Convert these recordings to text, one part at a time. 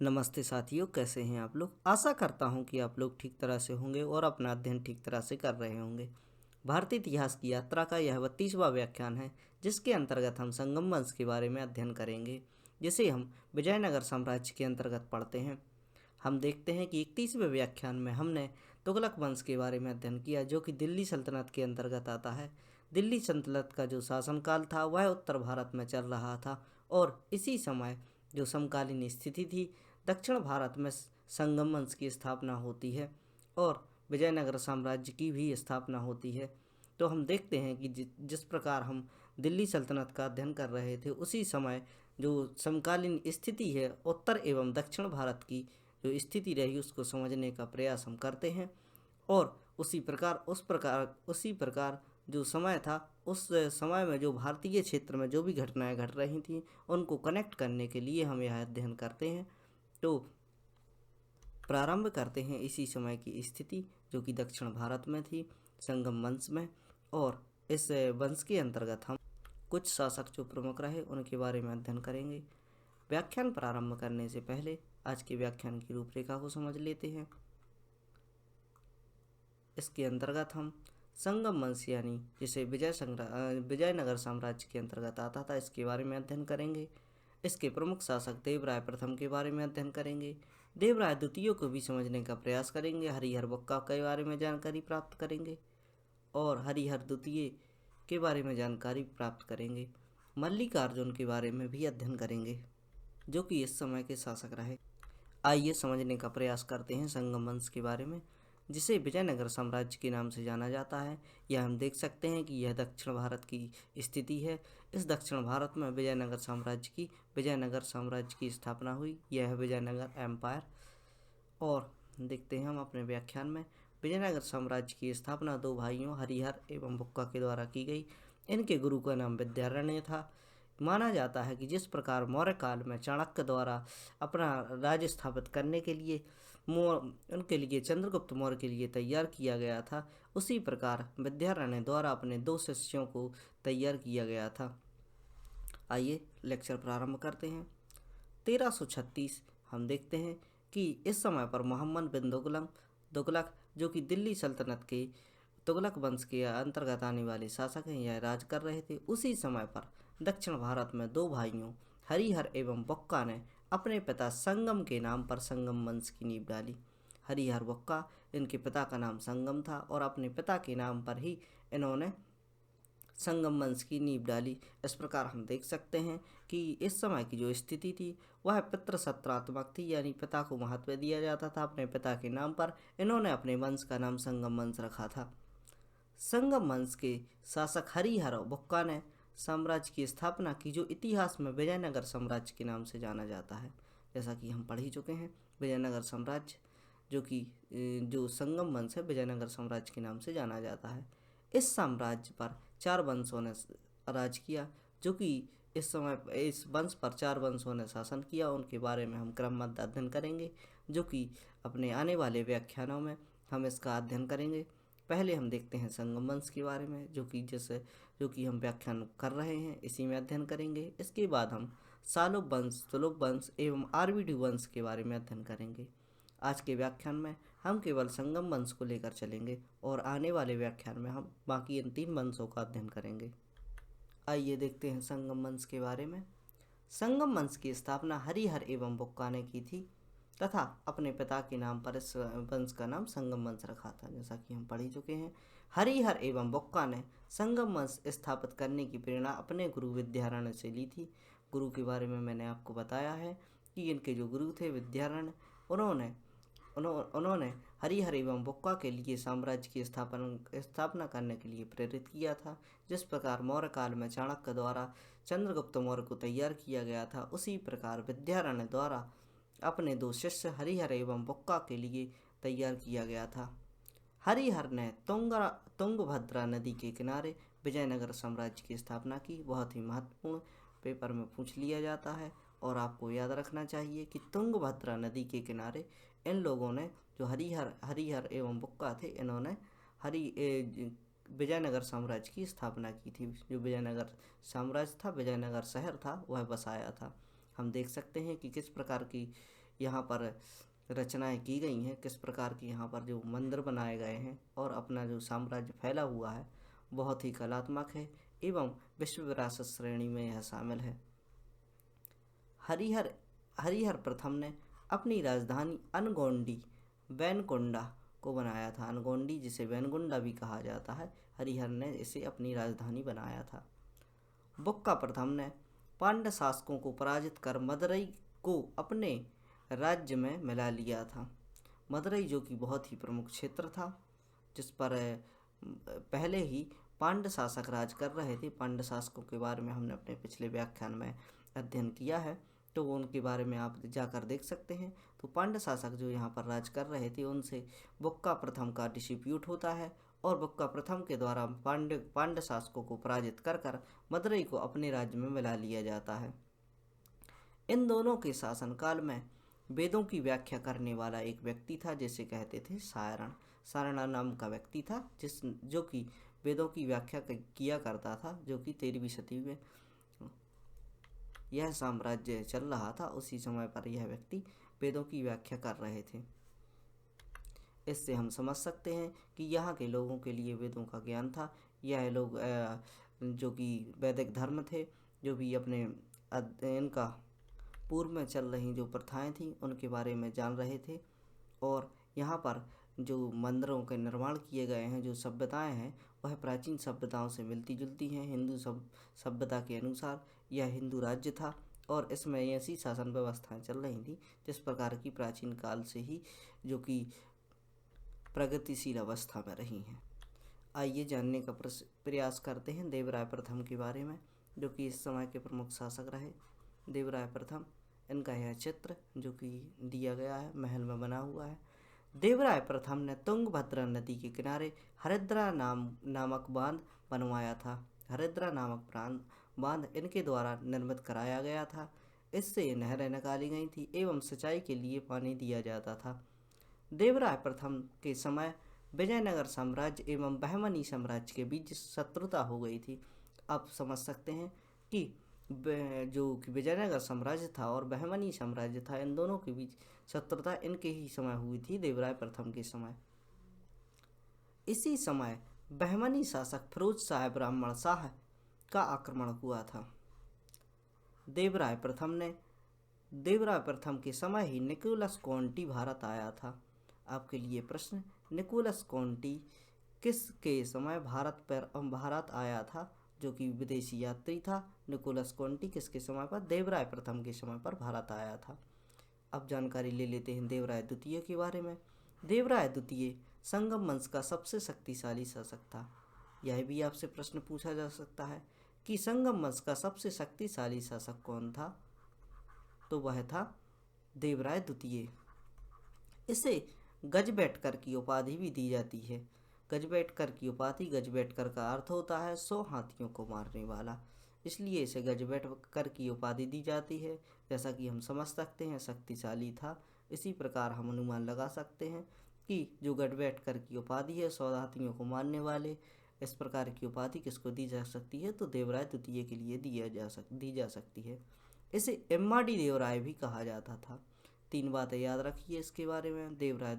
नमस्ते साथियों, कैसे हैं आप लोग। आशा करता हूं कि आप लोग ठीक तरह से होंगे और अपना अध्ययन ठीक तरह से कर रहे होंगे। भारतीय इतिहास की यात्रा का यह 32वां व्याख्यान है, जिसके अंतर्गत हम संगम वंश के बारे में अध्ययन करेंगे, जिसे हम विजयनगर साम्राज्य के अंतर्गत पढ़ते हैं। हम देखते हैं कि 31वें व्याख्यान में हमने तुगलक वंश के बारे में अध्ययन किया, जो कि दिल्ली सल्तनत के अंतर्गत आता है। दिल्ली सल्तनत का जो शासनकाल था वह उत्तर भारत में चल रहा था, और इसी समय जो समकालीन स्थिति थी, दक्षिण भारत में संगम वंश की स्थापना होती है और विजयनगर साम्राज्य की भी स्थापना होती है। तो हम देखते हैं कि जिस प्रकार हम दिल्ली सल्तनत का अध्ययन कर रहे थे, उसी समय जो समकालीन स्थिति है उत्तर एवं दक्षिण भारत की जो स्थिति रही, उसको समझने का प्रयास हम करते हैं। और उसी प्रकार जो समय था, उस समय में जो भारतीय क्षेत्र में जो भी घटनाएं घट रही थीं, उनको कनेक्ट करने के लिए हम यह अध्ययन करते हैं। तो प्रारंभ करते हैं इसी समय की स्थिति, जो कि दक्षिण भारत में थी, संगम वंश में। और इस वंश के अंतर्गत हम कुछ शासक जो प्रमुख रहे उनके बारे में अध्ययन करेंगे। व्याख्यान प्रारंभ करने से पहले आज के व्याख्यान की रूपरेखा को समझ लेते हैं। इसके अंतर्गत हम संगम वंश, यानी जिसे विजयनगर साम्राज्य के अंतर्गत आता था, इसके बारे में अध्ययन करेंगे। इसके प्रमुख शासक देवराय प्रथम के बारे में अध्ययन करेंगे। देवराय द्वितीय को भी समझने का प्रयास करेंगे। हरिहर बुक्का के बारे में जानकारी प्राप्त करेंगे और हरिहर द्वितीय के बारे में जानकारी प्राप्त करेंगे। मल्लिकार्जुन के बारे में भी अध्ययन करेंगे, जो कि इस समय के शासक रहे। आइए समझने का प्रयास करते हैं संगम वंश के बारे में, जिसे विजयनगर साम्राज्य के नाम से जाना जाता है। यह हम देख सकते हैं कि यह दक्षिण भारत की स्थिति है। इस दक्षिण भारत में विजयनगर साम्राज्य की स्थापना हुई। यह है विजयनगर एम्पायर। और देखते हैं हम अपने व्याख्यान में, विजयनगर साम्राज्य की स्थापना दो भाइयों हरिहर एवं बुक्का के द्वारा की गई। इनके गुरु का नाम विद्यारण्य था। माना जाता है कि जिस प्रकार मौर्य काल में चाणक्य द्वारा अपना राज्य स्थापित करने के लिए उनके लिए चंद्रगुप्त मौर्य के लिए तैयार किया गया था, उसी प्रकार विद्यारण्य द्वारा अपने दो शिष्यों को तैयार किया गया था। आइए लेक्चर प्रारंभ करते हैं। 1336 हम देखते हैं कि इस समय पर मोहम्मद बिन तुगलक, जो कि दिल्ली सल्तनत के तुगलक वंश के अंतर्गत आने वाले शासक हैं, यह राज कर रहे थे। उसी समय पर दक्षिण भारत में दो भाइयों हरिहर एवं बुक्का ने अपने पिता संगम के नाम पर संगम वंश की नींव डाली। हरिहर बुक्का, इनके पिता का नाम संगम था और अपने पिता के नाम पर ही इन्होंने संगम वंश की नींव डाली। इस प्रकार हम देख सकते हैं कि इस समय की जो स्थिति थी वह पितृसत्रात्मक थी, यानी पिता को महत्व दिया जाता था। अपने पिता के नाम पर इन्होंने अपने वंश का नाम संगम वंश रखा था। संगम वंश के शासक हरिहर बुक्का ने साम्राज्य की स्थापना की, जो इतिहास में विजयनगर साम्राज्य के नाम से जाना जाता है। जैसा कि हम पढ़ ही चुके हैं, विजयनगर साम्राज्य जो संगम वंश है, विजयनगर साम्राज्य के नाम से जाना जाता है। इस साम्राज्य पर 4 वंशों ने राज किया, जो कि इस वंश पर 4 वंशों ने शासन किया। उनके बारे में हम क्रमबद्ध अध्ययन करेंगे, जो कि अपने आने वाले व्याख्यानों में हम इसका अध्ययन करेंगे। पहले हम देखते हैं संगम वंश के बारे में, जो कि हम व्याख्यान कर रहे हैं, इसी में अध्ययन करेंगे। इसके बाद हम सालुब वंश, तुलुक वंश एवं आरवीडू वंश के बारे में अध्ययन करेंगे। आज के व्याख्यान में हम केवल संगम वंश को लेकर चलेंगे और आने वाले व्याख्यान में हम बाकी इन 3 वंशों का अध्ययन करेंगे। आइए देखते हैं संगम वंश के बारे में। संगम वंश की स्थापना हरिहर एवं बुक्का ने की थी तथा अपने पिता के नाम पर इस वंश का नाम संगम वंश रखा था, जैसा कि हम पढ़ ही चुके हैं। हरिहर एवं बुक्का ने संगम वंश स्थापित करने की प्रेरणा अपने गुरु विद्यारण्य से ली थी। गुरु के बारे में मैंने आपको बताया है कि इनके जो गुरु थे विद्यारण्य, उन्होंने हरिहर एवं बुक्का के लिए साम्राज्य की स्थापना करने के लिए प्रेरित किया था। जिस प्रकार मौर्य काल में चाणक्य द्वारा चंद्रगुप्त मौर्य को तैयार किया गया था, उसी प्रकार विद्यारण्य द्वारा अपने 2 शिष्य हरिहर एवं बुक्का के लिए तैयार किया गया था। हरिहर ने तुंगभद्रा नदी के किनारे विजयनगर साम्राज्य की स्थापना की। बहुत ही महत्वपूर्ण, पेपर में पूछ लिया जाता है और आपको याद रखना चाहिए कि तुंगभद्रा नदी के किनारे इन लोगों ने, जो हरिहर एवं बुक्का थे, इन्होंने विजयनगर साम्राज्य की स्थापना की थी। जो विजयनगर साम्राज्य था, विजयनगर शहर था, वह बसाया था। हम देख सकते हैं कि किस प्रकार की यहाँ पर रचनाएं की गई हैं, किस प्रकार की यहाँ पर जो मंदिर बनाए गए हैं और अपना जो साम्राज्य फैला हुआ है बहुत ही कलात्मक है एवं विश्व विरासत श्रेणी में यह शामिल है। हरिहर हरिहर प्रथम ने अपनी राजधानी अनगोंडी वैनकोंडा को बनाया था। अनगोंडी जिसे वैनगुंडा भी कहा जाता है, हरिहर ने इसे अपनी राजधानी बनाया था। बुक्का प्रथम ने पांड्य शासकों को पराजित कर मदुरई को अपने राज्य में मिला लिया था। मदुरई जो कि बहुत ही प्रमुख क्षेत्र था, जिस पर पहले ही पांड्य शासक राज कर रहे थे। पांड्य शासकों के बारे में हमने अपने पिछले व्याख्यान में अध्ययन किया है, तो उनके बारे में आप जाकर देख सकते हैं। तो पांड्य शासक जो यहाँ पर राज कर रहे थे, उनसे बुक्का प्रथम का डिस्प्यूट होता है और बुक्का प्रथम के द्वारा पांड्य शासकों को पराजित कर मदुरई को अपने राज्य में मिला लिया जाता है। इन दोनों के शासनकाल में वेदों की व्याख्या करने वाला एक व्यक्ति था जिसे कहते थे सायरण। सायरण नाम का व्यक्ति था जो कि वेदों की व्याख्या किया करता था, जो कि 13वीं सदी में यह साम्राज्य चल रहा था। उसी समय पर यह व्यक्ति वेदों की व्याख्या कर रहे थे। इससे हम समझ सकते हैं कि यहाँ के लोगों के लिए वेदों का ज्ञान था। यह लोग जो कि वैदिक धर्म थे, जो भी अपने इनका पूर्व में चल रही जो प्रथाएं थी उनके बारे में जान रहे थे। और यहाँ पर जो मंदिरों के निर्माण किए गए हैं, जो सभ्यताएं हैं, वह प्राचीन सभ्यताओं से मिलती जुलती हैं। हिंदू सभ्यता के अनुसार यह हिंदू राज्य था और इसमें ऐसी शासन व्यवस्थाएं चल रही थी जिस प्रकार की प्राचीन काल से ही जो कि प्रगतिशील अवस्था में रही हैं। आइए जानने का प्रयास करते हैं देवराय प्रथम के बारे में, जो कि इस समय के प्रमुख शासक रहे। देवराय प्रथम, इनका यह चित्र जो कि दिया गया है, महल में बना हुआ है। देवराय प्रथम ने तुंगभद्रा नदी के किनारे हरिद्रा नामक बांध बनवाया था। हरिद्रा नामक बांध इनके द्वारा निर्मित कराया गया था। इससे नहरें निकाली गई थी एवं सिंचाई के लिए पानी दिया जाता था। देवराय प्रथम के समय विजयनगर साम्राज्य एवं बहमनी साम्राज्य के बीच शत्रुता हो गई थी। आप समझ सकते हैं कि जो कि विजयनगर साम्राज्य था और बहमनी साम्राज्य था, इन दोनों के बीच शत्रुता इनके ही समय हुई थी, देवराय प्रथम के समय। इसी समय बहमनी शासक फिरोज शाह ब्राह्मण शाह का आक्रमण हुआ था। देवराय प्रथम के समय ही निकोलस कॉन्टी भारत आया था। आपके लिए प्रश्न, निकोलस कॉन्टी किसके समय भारत आया था? जो कि विदेशी यात्री था, निकोलस कॉन्टी किसके समय पर? देवराय प्रथम के समय पर भारत आया था। अब जानकारी ले लेते हैं देवराय द्वितीय के बारे में। देवराय द्वितीय संगम वंश का सबसे शक्तिशाली शासक था। यह भी आपसे प्रश्न पूछा जा सकता है कि संगम वंश का सबसे शक्तिशाली शासक कौन था? तो वह था देवराय द्वितीय। इसे गजबेटकर की उपाधि भी दी जाती है। गजबेटकर की उपाधि, गजबेटकर का अर्थ होता है 100 हाथियों को मारने वाला, इसलिए इसे गजबेटकर की उपाधि दी जाती है। जैसा कि हम समझ सकते हैं शक्तिशाली था, इसी प्रकार हम अनुमान लगा सकते हैं कि जो गजबेटकर की उपाधि है 100 हाथियों को मारने वाले, इस प्रकार की उपाधि किसको दी जा सकती है? तो देवराय द्वितीय के लिए दी जा सकती है। इसे इम्माड़ी देवराय भी कहा जाता था। 3 बातें याद रखिए इसके बारे में। देवराय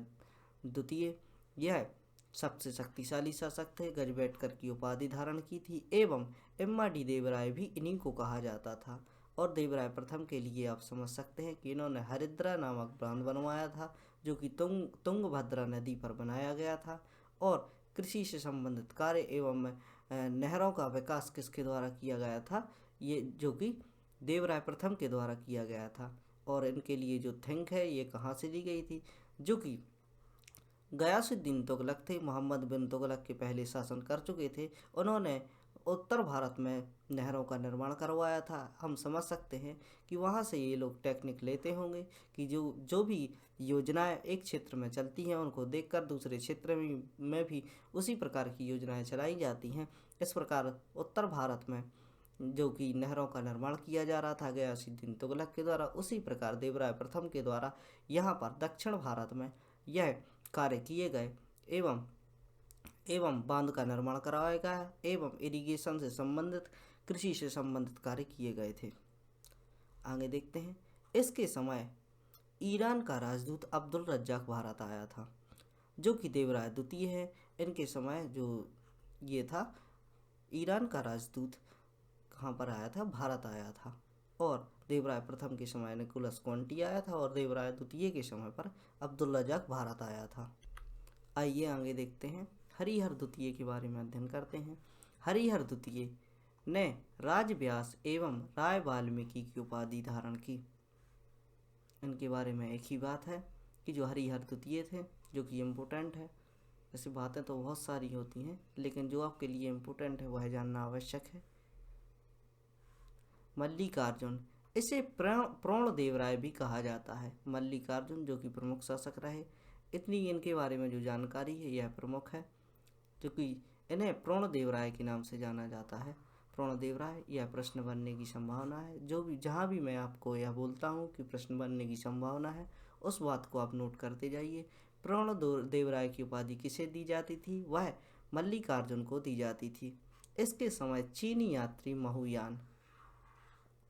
द्वितीय यह सबसे शक्तिशाली शासक थे, गजबेटकर की उपाधि धारण की थी एवं इम्माड़ी देवराय भी इन्हीं को कहा जाता था। और देवराय प्रथम के लिए आप समझ सकते हैं कि इन्होंने हरिद्रा नामक बांध बनवाया था, जो कि तुंगभद्रा नदी पर बनाया गया था। और कृषि से संबंधित कार्य एवं नहरों का विकास किसके द्वारा किया गया था? ये जो कि देवराय प्रथम के द्वारा किया गया था। और इनके लिए जो थिंक है ये कहाँ से ली गई थी? जो कि गयासुद्दीन तुगलक थे, मोहम्मद बिन तुगलक के पहले शासन कर चुके थे। उन्होंने उत्तर भारत में नहरों का निर्माण करवाया था। हम समझ सकते हैं कि वहाँ से ये लोग टेक्निक लेते होंगे कि जो भी योजनाएं एक क्षेत्र में चलती हैं उनको देखकर दूसरे क्षेत्र में भी उसी प्रकार की योजनाएं चलाई जाती हैं। इस प्रकार उत्तर भारत में जो कि नहरों का निर्माण किया जा रहा था गयासुद्दीन तुगलक के द्वारा, उसी प्रकार देवराय प्रथम के द्वारा यहाँ पर दक्षिण भारत में यह कार्य किए गए एवं बांध का निर्माण कराया गया एवं इरिगेशन से संबंधित, कृषि से संबंधित कार्य किए गए थे। आगे देखते हैं। इसके समय ईरान का राजदूत अब्दुल रज्जाक भारत आया था, जो कि देवराय द्वितीय है। इनके समय जो ये था, ईरान का राजदूत कहाँ पर आया था, भारत आया था। और देवराय प्रथम के समय निकोलस कॉन्टी आया था और देवराय द्वितीय के समय पर अब्दुल रज्जाक भारत आया था। आइए आगे देखते हैं, हरिहर द्वितीय के बारे में अध्ययन करते हैं। हरिहर द्वितीय ने राजव्यास एवं राय वाल्मीकि की उपाधि धारण की। इनके बारे में एक ही बात है कि जो हरिहर द्वितीय थे, जो कि इम्पोर्टेंट है। ऐसी बातें तो बहुत सारी होती हैं, लेकिन जो आपके लिए इम्पोर्टेंट है वह जानना आवश्यक है। मल्लिकार्जुन, इसे प्रोण देवराय भी कहा जाता है। मल्लिकार्जुन जो कि प्रमुख शासक रहे, इतनी इनके बारे में जो जानकारी है यह प्रमुख है, क्योंकि इन्हें प्रोण देवराय के नाम से जाना जाता है। प्रोण देवराय, यह प्रश्न बनने की संभावना है। जो भी जहाँ भी मैं आपको यह बोलता हूँ कि प्रश्न बनने की संभावना है, उस बात को आप नोट करते जाइए। प्रोण देवराय की उपाधि किसे दी जाती थी? वह मल्लिकार्जुन को दी जाती थी। इसके समय चीनी यात्री महुयान,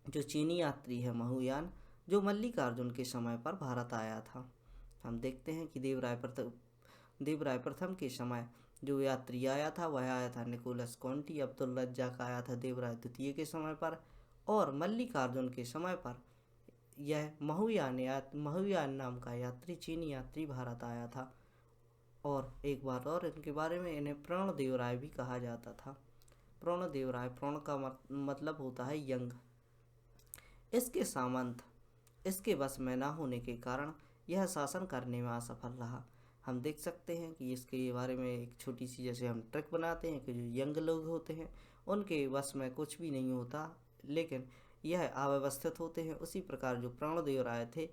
जो चीनी यात्री है महुयान, जो मल्लिकार्जुन के समय पर भारत आया था। हम देखते हैं कि देवराय प्रथम के समय जो यात्री आया था वह आया था निकोलस कॉन्टी। अब्दुल रज्जाक आया था देवराय द्वितीय के समय पर, और मल्लिकार्जुन के समय पर यह महुयान नाम का यात्री, चीनी यात्री भारत आया था। और एक बात और इनके बारे में, इन्हें प्रोण देवराय भी कहा जाता था। प्रोण देवराय, प्रोण का मतलब होता है यंग। इसके सामंत इसके बस में न होने के कारण यह शासन करने में असफल रहा। हम देख सकते हैं कि इसके बारे में एक छोटी सी, जैसे हम ट्रिक बनाते हैं कि जो यंग लोग होते हैं उनके बस में कुछ भी नहीं होता, लेकिन यह अव्यवस्थित होते हैं। उसी प्रकार जो प्राणदेवराय थे,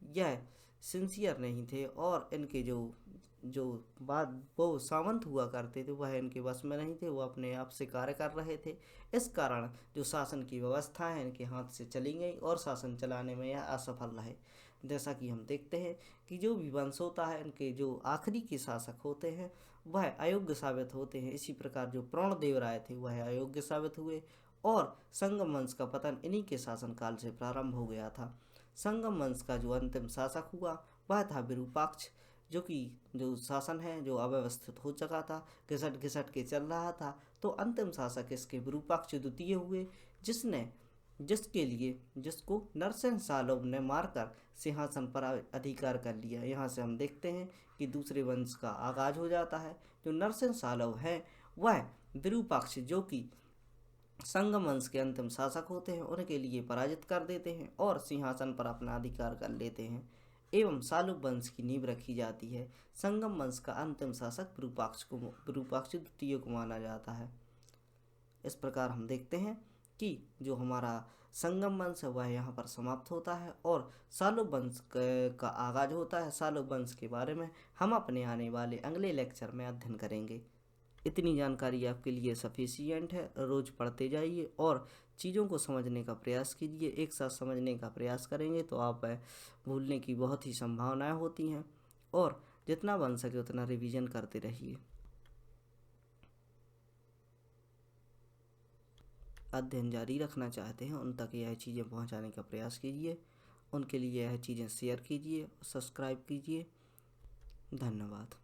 यह सिंसियर नहीं थे, और इनके जो बात वो सामंत हुआ करते थे वह इनके बस में नहीं थे, वो अपने आप से कार्य कर रहे थे। इस कारण जो शासन की व्यवस्था है इनके हाथ से चली गई और शासन चलाने में यह असफल रहे। जैसा कि हम देखते हैं कि जो भी वंश होता है, इनके जो आखिरी के शासक होते हैं वह अयोग्य साबित होते हैं। इसी प्रकार जो प्रणदेवराय थे वह अयोग्य साबित हुए, और संगम वंश का पतन इन्हीं के शासनकाल से प्रारंभ हो गया था। संगम वंश का जो अंतिम शासक हुआ वह था विरूपाक्ष, जो शासन है जो अव्यवस्थित हो चुका था, घिसट घिसट के चल रहा था। तो अंतिम शासक इसके विरूपाक्ष द्वितीय हुए, जिसको नरसिंह सालों ने मारकर सिंहासन पर अधिकार कर लिया। यहाँ से हम देखते हैं कि दूसरे वंश का आगाज हो जाता है। जो नरसिंह सालों है वह विरूपाक्ष, जो कि संगम वंश के अंतिम शासक होते हैं, उनके लिए पराजित कर देते हैं और सिंहासन पर अपना अधिकार कर लेते हैं, एवं सालुक वंश की नींव रखी जाती है। संगम वंश का अंतिम शासक विरूपाक्ष द्वितीय को माना जाता है। इस प्रकार हम देखते हैं कि जो हमारा संगम वंश है वह यहाँ पर समाप्त होता है और सालुक वंश का आगाज होता है। सालुक वंश के बारे में हम अपने आने वाले अगले लेक्चर में अध्ययन करेंगे। इतनी जानकारी आपके लिए सफिशिएंट है। रोज पढ़ते जाइए और चीज़ों को समझने का प्रयास कीजिए। एक साथ समझने का प्रयास करेंगे तो आप भूलने की बहुत ही संभावनाएं होती हैं, और जितना बन सके उतना रिवीजन करते रहिए। अध्ययन जारी रखना चाहते हैं उन तक यह चीज़ें पहुंचाने का प्रयास कीजिए। उनके लिए यह चीज़ें शेयर कीजिए, सब्सक्राइब कीजिए। धन्यवाद।